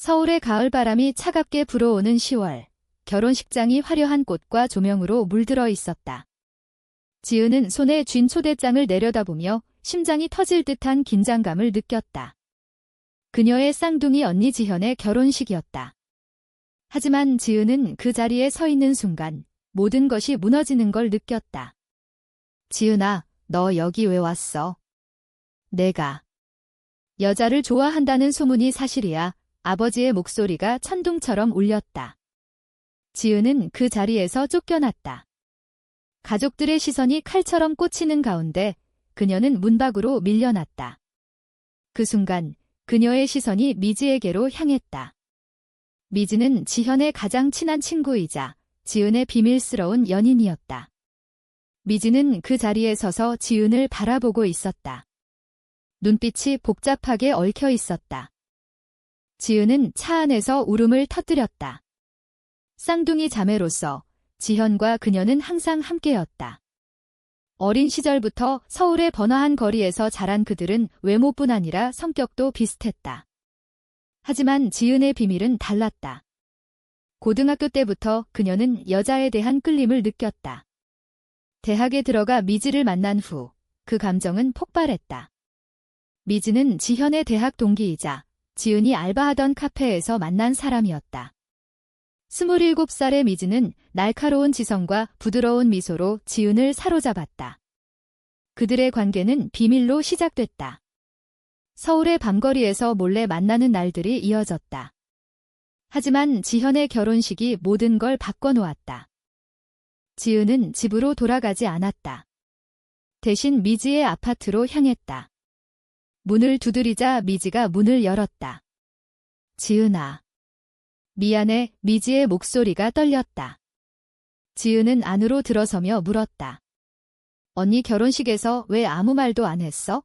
서울의 가을바람이 차갑게 불어오는 10월, 결혼식장이 화려한 꽃과 조명으로 물들어 있었다. 지은은 손에 쥔 초대장을 내려다보며 심장이 터질 듯한 긴장감을 느꼈다. 그녀의 쌍둥이 언니 지현의 결혼식이었다. 하지만 지은은 그 자리에 서 있는 순간 모든 것이 무너지는 걸 느꼈다. 지은아, 너 여기 왜 왔어? 내가 여자를 좋아한다는 소문이 사실이야. 아버지의 목소리가 천둥처럼 울렸다. 지은은 그 자리에서 쫓겨났다. 가족들의 시선이 칼처럼 꽂히는 가운데 그녀는 문 밖으로 밀려났다. 그 순간 그녀의 시선이 미지에게로 향했다. 미지는 지현의 가장 친한 친구이자 지은의 비밀스러운 연인이었다. 미지는 그 자리에 서서 지은을 바라보고 있었다. 눈빛이 복잡하게 얽혀 있었다. 지은은 차 안에서 울음을 터뜨렸다. 쌍둥이 자매로서 지현과 그녀는 항상 함께였다. 어린 시절부터 서울의 번화한 거리에서 자란 그들은 외모뿐 아니라 성격도 비슷했다. 하지만 지은의 비밀은 달랐다. 고등학교 때부터 그녀는 여자에 대한 끌림을 느꼈다. 대학에 들어가 미지를 만난 후 그 감정은 폭발했다. 미지는 지현의 대학 동기이자 지은이 알바하던 카페에서 만난 사람이었다. 27살의 미지는 날카로운 지성과 부드러운 미소로 지은을 사로잡았다. 그들의 관계는 비밀로 시작됐다. 서울의 밤거리에서 몰래 만나는 날들이 이어졌다. 하지만 지현의 결혼식이 모든 걸 바꿔놓았다. 지은은 집으로 돌아가지 않았다. 대신 미지의 아파트로 향했다. 문을 두드리자 미지가 문을 열었다. 지은아. 미안해. 미지의 목소리가 떨렸다. 지은은 안으로 들어서며 물었다. 언니 결혼식에서 왜 아무 말도 안 했어?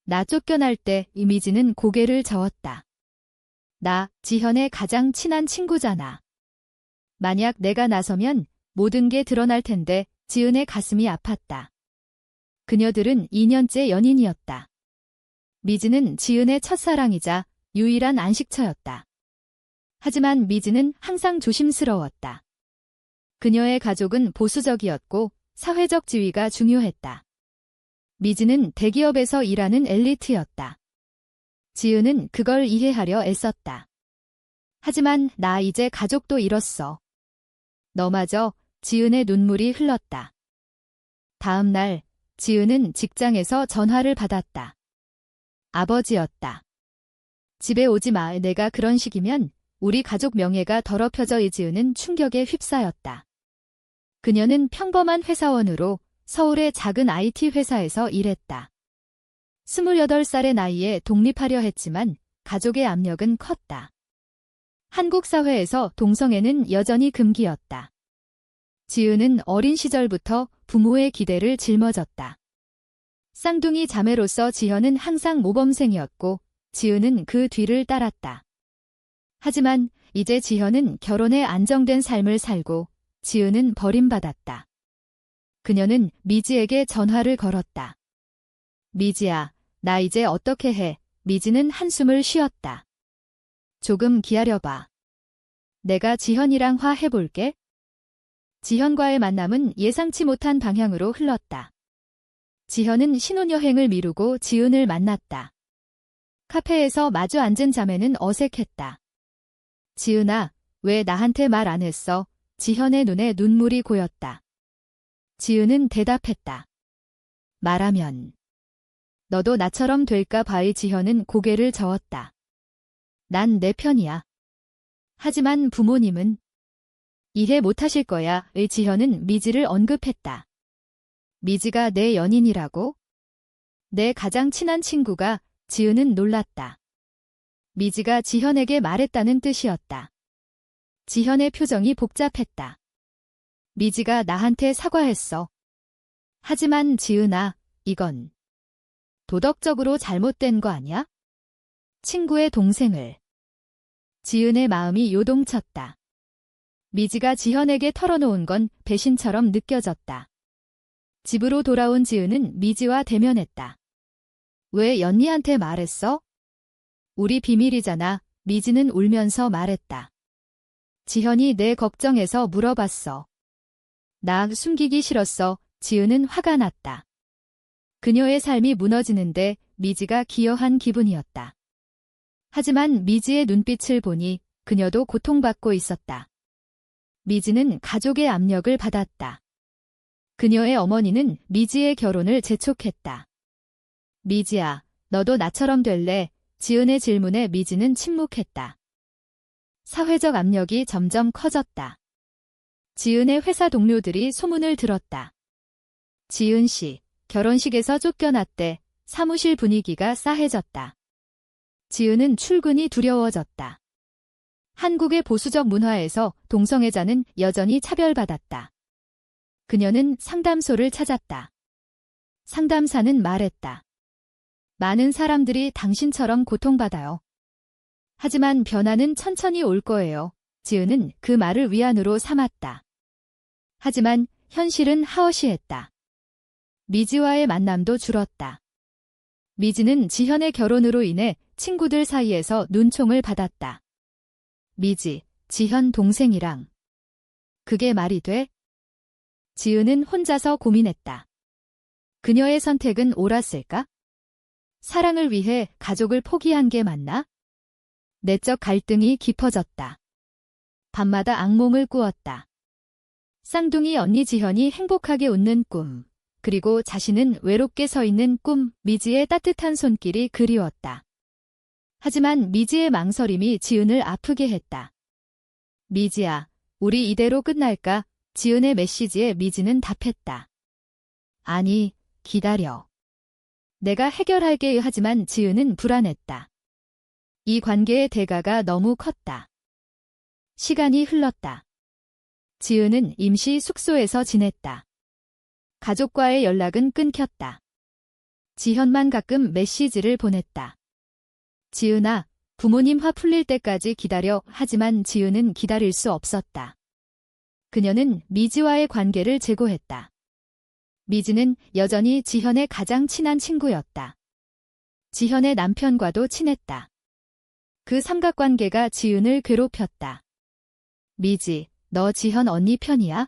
나 쫓겨날 때 미지는 고개를 저었다. 나 지현의 가장 친한 친구잖아. 만약 내가 나서면 모든 게 드러날 텐데. 지은의 가슴이 아팠다. 그녀들은 2년째 연인이었다. 미지는 지은의 첫사랑이자 유일한 안식처였다. 하지만 미지는 항상 조심스러웠다. 그녀의 가족은 보수적이었고 사회적 지위가 중요했다. 미지는 대기업에서 일하는 엘리트였다. 지은은 그걸 이해하려 애썼다. 하지만 나 이제 가족도 잃었어. 너마저. 지은의 눈물이 흘렀다. 다음 날 지은은 직장에서 전화를 받았다. 아버지였다. 집에 오지 마. 내가 그런 식이면 우리 가족 명예가 더럽혀져. 지은은 충격에 휩싸였다. 그녀는 평범한 회사원으로 서울의 작은 IT 회사에서 일했다. 28살의 나이에 독립하려 했지만 가족의 압력은 컸다. 한국 사회에서 동성애는 여전히 금기였다. 지은은 어린 시절부터 부모의 기대를 짊어졌다. 쌍둥이 자매로서 지현은 항상 모범생이었고 지은은 그 뒤를 따랐다. 하지만 이제 지현은 결혼해 안정된 삶을 살고 지은은 버림받았다. 그녀는 미지에게 전화를 걸었다. 미지야, 나 이제 어떻게 해? 미지는 한숨을 쉬었다. 조금 기다려봐. 내가 지현이랑 화해볼게. 지현과의 만남은 예상치 못한 방향으로 흘렀다. 지현은 신혼여행을 미루고 지은을 만났다. 카페에서 마주 앉은 자매는 어색했다. 지은아, 왜 나한테 말 안 했어? 지현의 눈에 눈물이 고였다. 지은은 대답했다. 말하면 너도 나처럼 될까 봐. 지현은 고개를 저었다. 난 내 편이야. 하지만 부모님은 이해 못하실 거야. 지현은 미지를 언급했다. 미지가 내 연인이라고? 내 가장 친한 친구가. 지은은 놀랐다. 미지가 지현에게 말했다는 뜻이었다. 지현의 표정이 복잡했다. 미지가 나한테 사과했어. 하지만 지은아, 이건 도덕적으로 잘못된 거 아니야? 친구의 동생을. 지은의 마음이 요동쳤다. 미지가 지현에게 털어놓은 건 배신처럼 느껴졌다. 집으로 돌아온 지은은 미지와 대면했다. 왜 연니한테 말했어? 우리 비밀이잖아. 미지는 울면서 말했다. 지현이 내 걱정해서 물어봤어. 나 숨기기 싫었어. 지은은 화가 났다. 그녀의 삶이 무너지는데 미지가 기여한 기분이었다. 하지만 미지의 눈빛을 보니 그녀도 고통받고 있었다. 미지는 가족의 압력을 받았다. 그녀의 어머니는 미지의 결혼을 재촉했다. 미지야, 너도 나처럼 될래? 지은의 질문에 미지는 침묵했다. 사회적 압력이 점점 커졌다. 지은의 회사 동료들이 소문을 들었다. 지은 씨, 결혼식에서 쫓겨났대. 사무실 분위기가 싸해졌다. 지은은 출근이 두려워졌다. 한국의 보수적 문화에서 동성애자는 여전히 차별받았다. 그녀는 상담소를 찾았다. 상담사는 말했다. 많은 사람들이 당신처럼 고통받아요. 하지만 변화는 천천히 올 거예요. 지은은 그 말을 위안으로 삼았다. 하지만 현실은 하어시했다. 미지와의 만남도 줄었다. 미지는 지현의 결혼으로 인해 친구들 사이에서 눈총을 받았다. 미지, 지현 동생이랑. 그게 말이 돼? 지은은 혼자서 고민했다. 그녀의 선택은 옳았을까? 사랑을 위해 가족을 포기한 게 맞나? 내적 갈등이 깊어졌다. 밤마다 악몽을 꾸었다. 쌍둥이 언니 지현이 행복하게 웃는 꿈, 그리고 자신은 외롭게 서 있는 꿈, 미지의 따뜻한 손길이 그리웠다. 하지만 미지의 망설임이 지은을 아프게 했다. 미지야, 우리 이대로 끝날까? 지은의 메시지에 미지는 답했다. 아니, 기다려. 내가 해결할게. 하지만 지은은 불안했다. 이 관계의 대가가 너무 컸다. 시간이 흘렀다. 지은은 임시 숙소에서 지냈다. 가족과의 연락은 끊겼다. 지현만 가끔 메시지를 보냈다. 지은아, 부모님 화 풀릴 때까지 기다려. 하지만 지은은 기다릴 수 없었다. 그녀는 미지와의 관계를 재고했다. 미지는 여전히 지현의 가장 친한 친구였다. 지현의 남편과도 친했다. 그 삼각관계가 지은을 괴롭혔다. 미지, 너 지현 언니 편이야?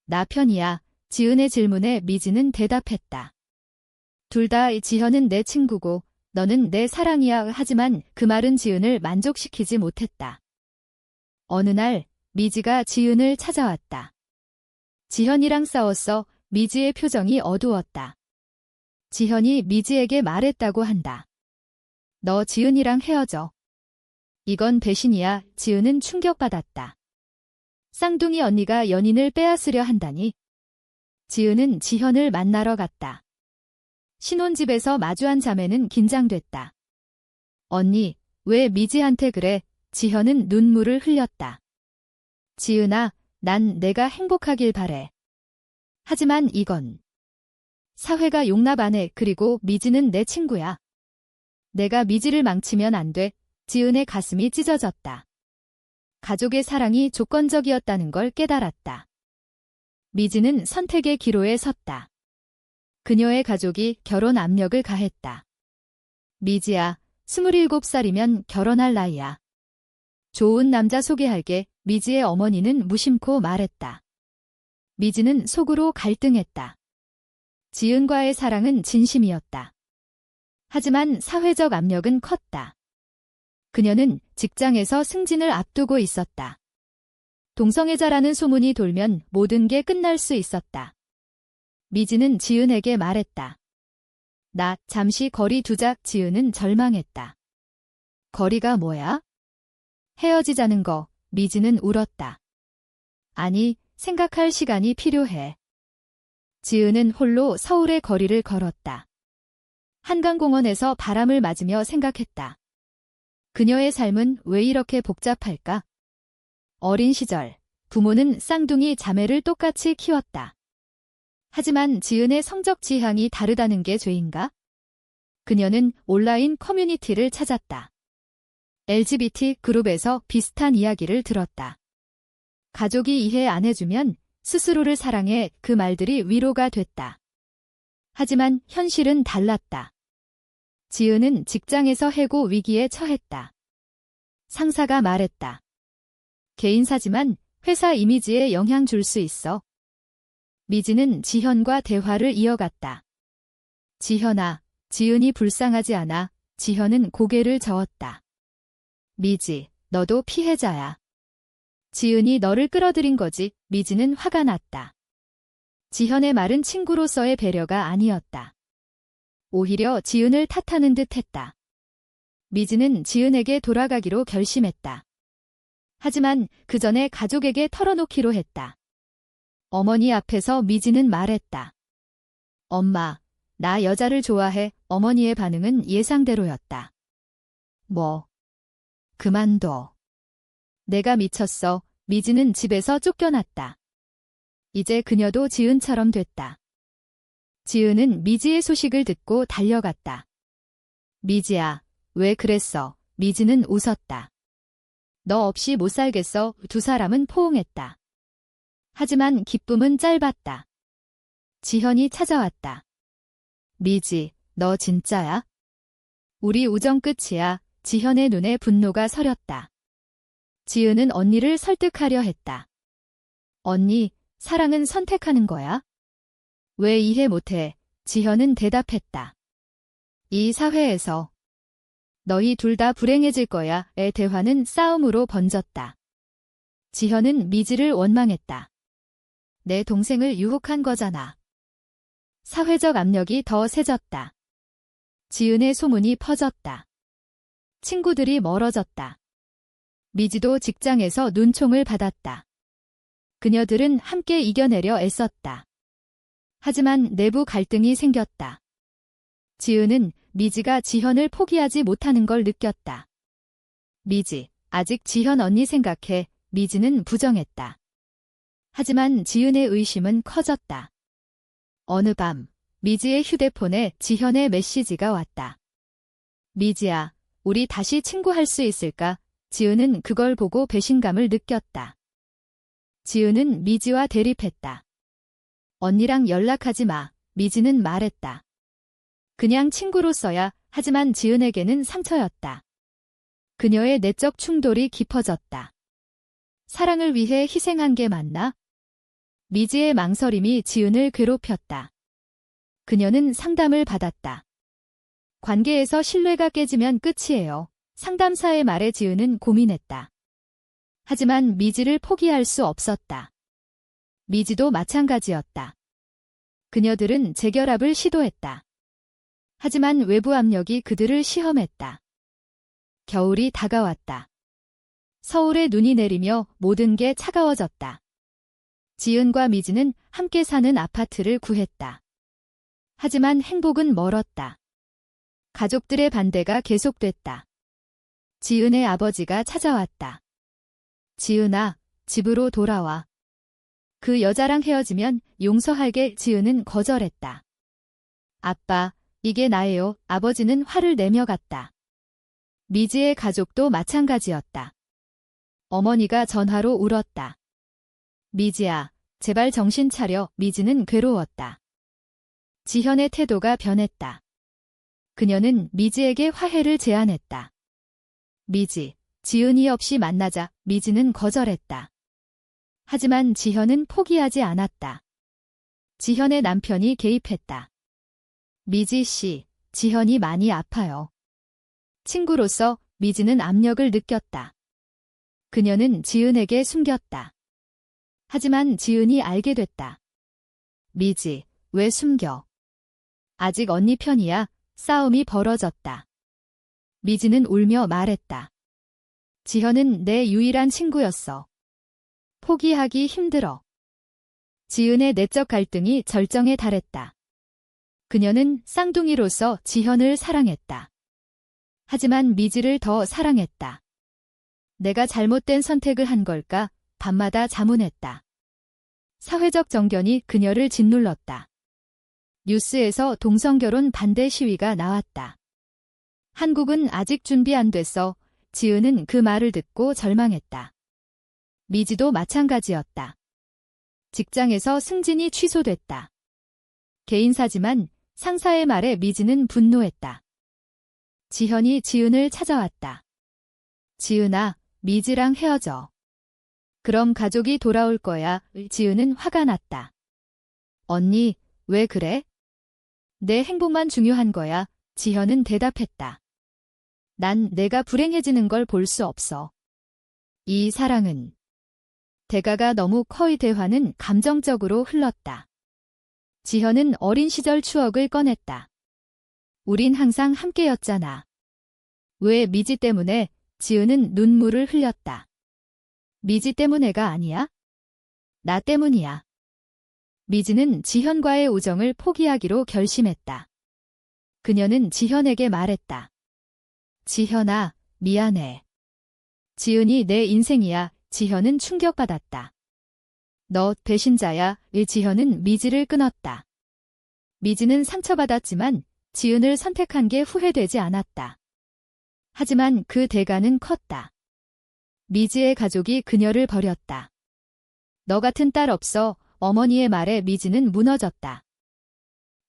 나 편이야. 지은의 질문에 미지는 대답했다. 둘 다 지현은 내 친구고 너는 내 사랑이야. 하지만 그 말은 지은을 만족시키지 못했다. 어느 날 미지가 지은을 찾아왔다. 지현이랑 싸웠어. 미지의 표정이 어두웠다. 지현이 미지에게 말했다고 한다. 너 지은이랑 헤어져. 이건 배신이야. 지은은 충격받았다. 쌍둥이 언니가 연인을 빼앗으려 한다니. 지은은 지현을 만나러 갔다. 신혼집에서 마주한 자매는 긴장됐다. 언니, 왜 미지한테 그래? 지현은 눈물을 흘렸다. 지은아, 난 내가 행복하길 바래. 하지만 이건 사회가 용납 안 해. 그리고 미지는 내 친구야. 내가 미지를 망치면 안 돼. 지은의 가슴이 찢어졌다. 가족의 사랑이 조건적이었다는 걸 깨달았다. 미지는 선택의 기로에 섰다. 그녀의 가족이 결혼 압력을 가했다. 미지야, 27살이면 결혼할 나이야. 좋은 남자 소개할게. 미지의 어머니는 무심코 말했다. 미지는 속으로 갈등했다. 지은과의 사랑은 진심이었다. 하지만 사회적 압력은 컸다. 그녀는 직장에서 승진을 앞두고 있었다. 동성애자라는 소문이 돌면 모든 게 끝날 수 있었다. 미지는 지은에게 말했다. 나 잠시 거리 두자. 지은은 절망했다. 거리가 뭐야? 헤어지자는 거. 미지는 울었다. 아니, 생각할 시간이 필요해. 지은은 홀로 서울의 거리를 걸었다. 한강공원에서 바람을 맞으며 생각했다. 그녀의 삶은 왜 이렇게 복잡할까? 어린 시절, 부모는 쌍둥이 자매를 똑같이 키웠다. 하지만 지은의 성적 지향이 다르다는 게 죄인가? 그녀는 온라인 커뮤니티를 찾았다. LGBT 그룹에서 비슷한 이야기를 들었다. 가족이 이해 안 해주면 스스로를 사랑해. 그 말들이 위로가 됐다. 하지만 현실은 달랐다. 지은은 직장에서 해고 위기에 처했다. 상사가 말했다. 개인사지만 회사 이미지에 영향 줄 수 있어. 미지는 지현과 대화를 이어갔다. 지현아, 지은이 불쌍하지 않아. 지현은 고개를 저었다. 미지, 너도 피해자야. 지은이 너를 끌어들인 거지. 미지는 화가 났다. 지현의 말은 친구로서의 배려가 아니었다. 오히려 지은을 탓하는 듯 했다. 미지는 지은에게 돌아가기로 결심했다. 하지만 그 전에 가족에게 털어놓기로 했다. 어머니 앞에서 미지는 말했다. 엄마, 나 여자를 좋아해. 어머니의 반응은 예상대로였다. 뭐? 그만둬. 내가 미쳤어. 미지는 집에서 쫓겨났다. 이제 그녀도 지은처럼 됐다. 지은은 미지의 소식을 듣고 달려갔다. 미지야, 왜 그랬어? 미지는 웃었다. 너 없이 못 살겠어. 두 사람은 포옹했다. 하지만 기쁨은 짧았다. 지현이 찾아왔다. 미지, 너 진짜야? 우리 우정 끝이야. 지현의 눈에 분노가 서렸다. 지은은 언니를 설득하려 했다. 언니, 사랑은 선택하는 거야? 왜 이해 못해? 지현은 대답했다. 이 사회에서 너희 둘 다 불행해질 거야. 의 대화는 싸움으로 번졌다. 지현은 미지를 원망했다. 내 동생을 유혹한 거잖아. 사회적 압력이 더 세졌다. 지은의 소문이 퍼졌다. 친구들이 멀어졌다. 미지도 직장에서 눈총을 받았다. 그녀들은 함께 이겨내려 애썼다. 하지만 내부 갈등이 생겼다. 지은은 미지가 지현을 포기하지 못하는 걸 느꼈다. 미지, 아직 지현 언니 생각해. 미지는 부정했다. 하지만 지은의 의심은 커졌다. 어느 밤, 미지의 휴대폰에 지현의 메시지가 왔다. 미지야, 우리 다시 친구할 수 있을까? 지은은 그걸 보고 배신감을 느꼈다. 지은은 미지와 대립했다. 언니랑 연락하지 마. 미지는 말했다. 그냥 친구로서야. 하지만 지은에게는 상처였다. 그녀의 내적 충돌이 깊어졌다. 사랑을 위해 희생한 게 맞나? 미지의 망설임이 지은을 괴롭혔다. 그녀는 상담을 받았다. 관계에서 신뢰가 깨지면 끝이에요. 상담사의 말에 지은은 고민했다. 하지만 미지를 포기할 수 없었다. 미지도 마찬가지였다. 그녀들은 재결합을 시도했다. 하지만 외부 압력이 그들을 시험했다. 겨울이 다가왔다. 서울에 눈이 내리며 모든 게 차가워졌다. 지은과 미지는 함께 사는 아파트를 구했다. 하지만 행복은 멀었다. 가족들의 반대가 계속됐다. 지은의 아버지가 찾아왔다. 지은아, 집으로 돌아와. 그 여자랑 헤어지면 용서할게. 지은은 거절했다. 아빠, 이게 나예요. 아버지는 화를 내며 갔다. 미지의 가족도 마찬가지였다. 어머니가 전화로 울었다. 미지야, 제발 정신 차려. 미지는 괴로웠다. 지현의 태도가 변했다. 그녀는 미지에게 화해를 제안했다. 미지, 지은이 없이 만나자. 미지는 거절했다. 하지만 지현은 포기하지 않았다. 지현의 남편이 개입했다. 미지 씨, 지현이 많이 아파요. 친구로서 미지는 압력을 느꼈다. 그녀는 지은에게 숨겼다. 하지만 지은이 알게 됐다. 미지, 왜 숨겨? 아직 언니 편이야. 싸움이 벌어졌다. 미지는 울며 말했다. 지현은 내 유일한 친구였어. 포기하기 힘들어. 지은의 내적 갈등이 절정에 달했다. 그녀는 쌍둥이로서 지현을 사랑했다. 하지만 미지를 더 사랑했다. 내가 잘못된 선택을 한 걸까? 밤마다 자문했다. 사회적 정견이 그녀를 짓눌렀다. 뉴스에서 동성결혼 반대 시위가 나왔다. 한국은 아직 준비 안 됐어. 지은은 그 말을 듣고 절망했다. 미지도 마찬가지였다. 직장에서 승진이 취소됐다. 개인사지만 상사의 말에 미지는 분노했다. 지현이 지은을 찾아왔다. 지은아, 미지랑 헤어져. 그럼 가족이 돌아올 거야. 지은은 화가 났다. 언니, 왜 그래? 내 행복만 중요한 거야. 지현은 대답했다. 난 내가 불행해지는 걸 볼 수 없어. 이 사랑은. 대가가 너무 커. 이 대화는 감정적으로 흘렀다. 지현은 어린 시절 추억을 꺼냈다. 우린 항상 함께였잖아. 왜 미지 때문에? 지은은 눈물을 흘렸다. 미지 때문에가 아니야? 나 때문이야. 미지는 지현과의 우정을 포기하기로 결심했다. 그녀는 지현에게 말했다. 지현아, 미안해. 지은이 내 인생이야. 지현은 충격받았다. 너 배신자야. 지현은 미지를 끊었다. 미지는 상처받았지만 지은을 선택한 게 후회되지 않았다. 하지만 그 대가는 컸다. 미지의 가족이 그녀를 버렸다. 너 같은 딸 없어. 어머니의 말에 미지는 무너졌다.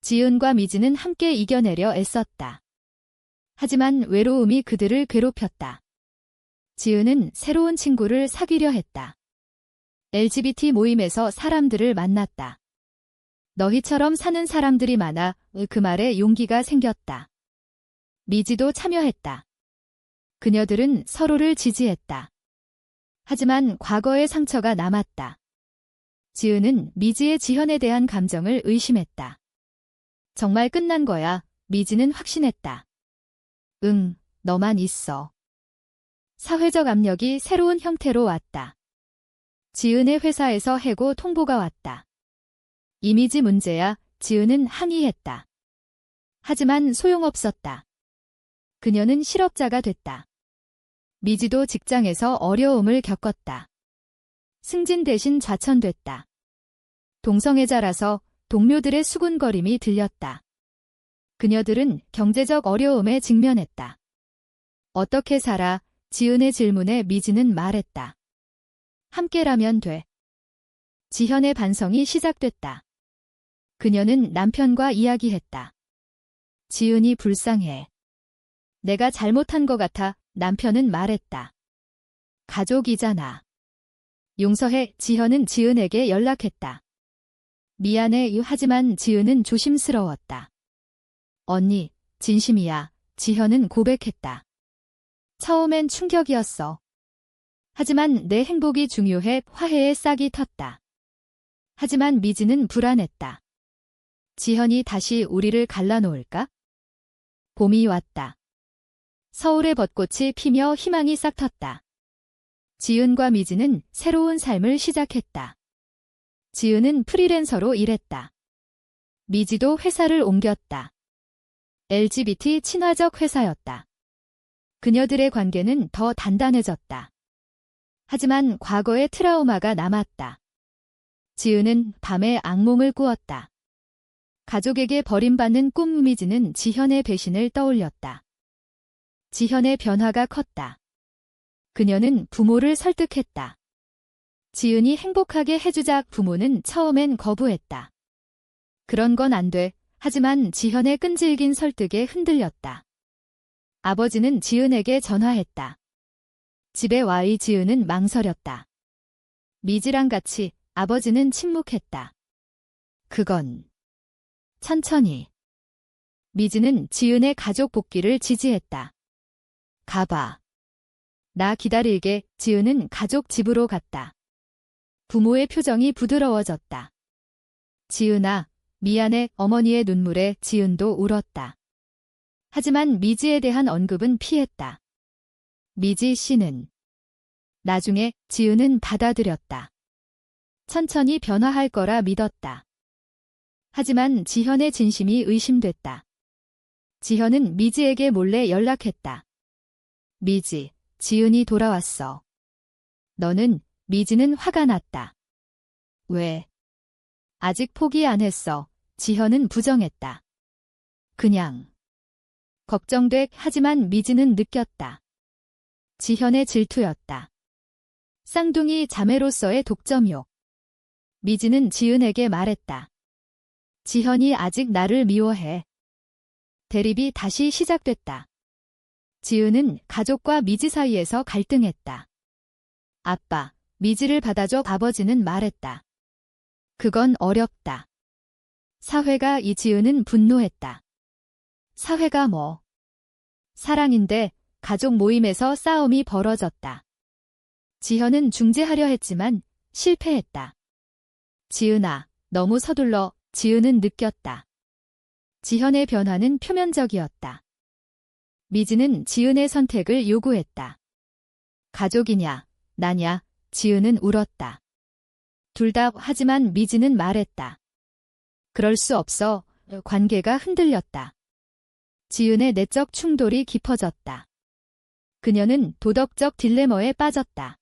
지은과 미지는 함께 이겨내려 애썼다. 하지만 외로움이 그들을 괴롭혔다. 지은은 새로운 친구를 사귀려 했다. LGBT 모임에서 사람들을 만났다. 너희처럼 사는 사람들이 많아. 그 말에 용기가 생겼다. 미지도 참여했다. 그녀들은 서로를 지지했다. 하지만 과거의 상처가 남았다. 지은은 미지의 지현에 대한 감정을 의심했다. 정말 끝난 거야. 미지는 확신했다. 응, 너만 있어. 사회적 압력이 새로운 형태로 왔다. 지은의 회사에서 해고 통보가 왔다. 이미지 문제야. 지은은 항의했다. 하지만 소용없었다. 그녀는 실업자가 됐다. 미지도 직장에서 어려움을 겪었다. 승진 대신 좌천됐다. 동성애자라서 동료들의 수군거림이 들렸다. 그녀들은 경제적 어려움에 직면했다. 어떻게 살아? 지은의 질문에 미지는 말했다. 함께라면 돼. 지현의 반성이 시작됐다. 그녀는 남편과 이야기했다. 지은이 불쌍해. 내가 잘못한 것 같아. 남편은 말했다. 가족이잖아. 용서해. 지현은 지은에게 연락했다. 미안해. 하지만 지은은 조심스러웠다. 언니, 진심이야. 지현은 고백했다. 처음엔 충격이었어. 하지만 내 행복이 중요해. 화해의 싹이 텄다. 하지만 미지는 불안했다. 지현이 다시 우리를 갈라놓을까? 봄이 왔다. 서울의 벚꽃이 피며 희망이 싹 텄다. 지은과 미지는 새로운 삶을 시작했다. 지은은 프리랜서로 일했다. 미지도 회사를 옮겼다. LGBT 친화적 회사였다. 그녀들의 관계는 더 단단해졌다. 하지만 과거의 트라우마가 남았다. 지은은 밤에 악몽을 꾸었다. 가족에게 버림받는 꿈. 미지는 지현의 배신을 떠올렸다. 지현의 변화가 컸다. 그녀는 부모를 설득했다. 지은이 행복하게 해주자. 부모는 처음엔 거부했다. 그런 건 안 돼. 하지만 지현의 끈질긴 설득에 흔들렸다. 아버지는 지은에게 전화했다. 집에 와. 지은은 망설였다. 미지랑 같이. 아버지는 침묵했다. 그건 천천히. 미지는 지은의 가족 복귀를 지지했다. 가봐. 나 기다릴게. 지은은 가족 집으로 갔다. 부모의 표정이 부드러워졌다. 지은아, 미안해. 어머니의 눈물에 지은도 울었다. 하지만 미지에 대한 언급은 피했다. 미지 씨는. 나중에 지은은 받아들였다. 천천히 변화할 거라 믿었다. 하지만 지현의 진심이 의심됐다. 지현은 미지에게 몰래 연락했다. 미지, 지은이 돌아왔어. 너는? 미지는 화가 났다. 왜? 아직 포기 안 했어. 지현은 부정했다. 그냥. 걱정돼. 하지만 미지는 느꼈다. 지현의 질투였다. 쌍둥이 자매로서의 독점욕. 미지는 지은에게 말했다. 지현이 아직 나를 미워해. 대립이 다시 시작됐다. 지은은 가족과 미지 사이에서 갈등했다. 아빠, 미지를 받아줘. 아버지는 말했다. 그건 어렵다. 사회가 지은은 분노했다. 사회가 뭐? 사랑인데 가족 모임에서 싸움이 벌어졌다. 지현은 중재하려 했지만 실패했다. 지은아, 너무 서둘러. 지은은 느꼈다. 지현의 변화는 표면적이었다. 미지는 지은의 선택을 요구했다. 가족이냐, 나냐, 지은은 울었다. 둘 다. 하지만 미지는 말했다. 그럴 수 없어. 관계가 흔들렸다. 지은의 내적 충돌이 깊어졌다. 그녀는 도덕적 딜레마에 빠졌다.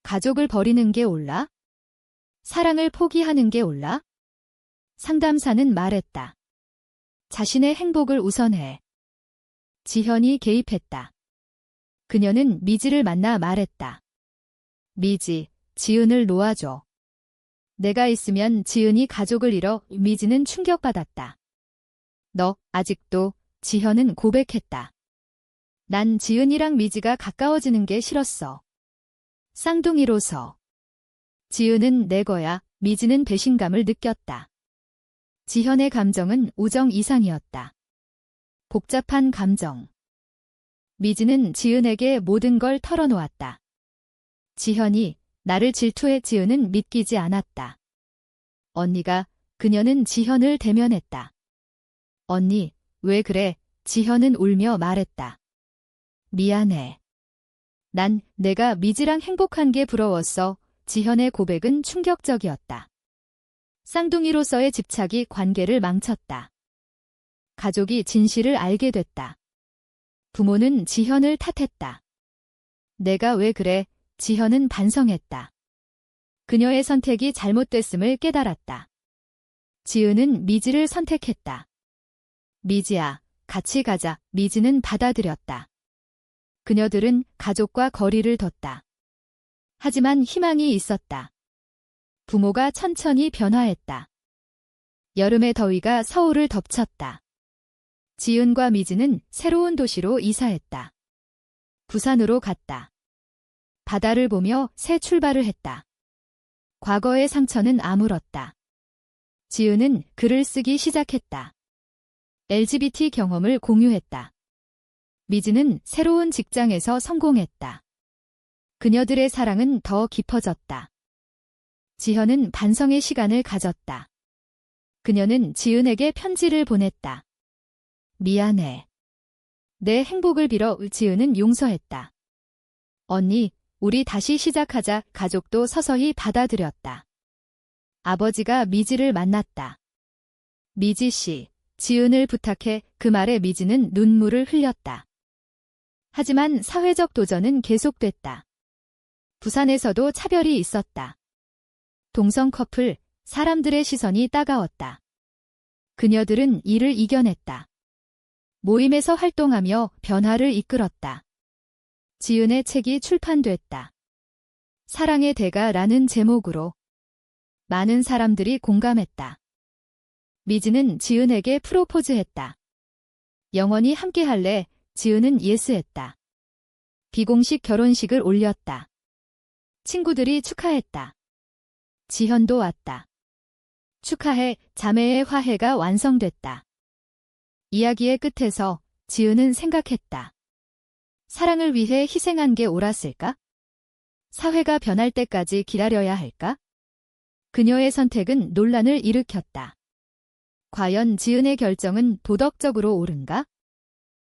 가족을 버리는 게 옳아? 사랑을 포기하는 게 옳아? 상담사는 말했다. 자신의 행복을 우선해. 지현이 개입했다. 그녀는 미지를 만나 말했다. 미지, 지은을 놓아줘. 내가 있으면 지은이 가족을 잃어. 미지는 충격받았다. 너, 아직도? 지현은 고백했다. 난 지은이랑 미지가 가까워지는 게 싫었어. 쌍둥이로서. 지은은 내 거야. 미지는 배신감을 느꼈다. 지현의 감정은 우정 이상이었다. 복잡한 감정. 미지는 지은에게 모든 걸 털어놓았다. 지현이 나를 질투해. 지은은 믿기지 않았다. 언니가. 그녀는 지현을 대면했다. 언니, 왜 그래? 지현은 울며 말했다. 미안해. 난 내가 미지랑 행복한 게 부러웠어. 지현의 고백은 충격적이었다. 쌍둥이로서의 집착이 관계를 망쳤다. 가족이 진실을 알게 됐다. 부모는 지현을 탓했다. 내가 왜 그래? 지현은 반성했다. 그녀의 선택이 잘못됐음을 깨달았다. 지은은 미지를 선택했다. 미지야, 같이 가자. 미지는 받아들였다. 그녀들은 가족과 거리를 뒀다. 하지만 희망이 있었다. 부모가 천천히 변화했다. 여름의 더위가 서울을 덮쳤다. 지은과 미지는 새로운 도시로 이사했다. 부산으로 갔다. 바다를 보며 새 출발을 했다. 과거의 상처는 아물었다. 지은은 글을 쓰기 시작했다. LGBT 경험을 공유했다. 미지는 새로운 직장에서 성공했다. 그녀들의 사랑은 더 깊어졌다. 지현은 반성의 시간을 가졌다. 그녀는 지은에게 편지를 보냈다. 미안해. 내 행복을 빌어. 지은은 용서했다. 언니, 우리 다시 시작하자. 가족도 서서히 받아들였다. 아버지가 미지를 만났다. 미지 씨, 지은을 부탁해. 그 말에 미지는 눈물을 흘렸다. 하지만 사회적 도전은 계속됐다. 부산에서도 차별이 있었다. 동성 커플, 사람들의 시선이 따가웠다. 그녀들은 이를 이겨냈다. 모임에서 활동하며 변화를 이끌었다. 지은의 책이 출판됐다. 사랑의 대가라는 제목으로 많은 사람들이 공감했다. 미지는 지은에게 프로포즈했다. 영원히 함께할래. 지은은 예스했다. 비공식 결혼식을 올렸다. 친구들이 축하했다. 지현도 왔다. 축하해. 자매의 화해가 완성됐다. 이야기의 끝에서 지은은 생각했다. 사랑을 위해 희생한 게 옳았을까? 사회가 변할 때까지 기다려야 할까? 그녀의 선택은 논란을 일으켰다. 과연 지은의 결정은 도덕적으로 옳은가?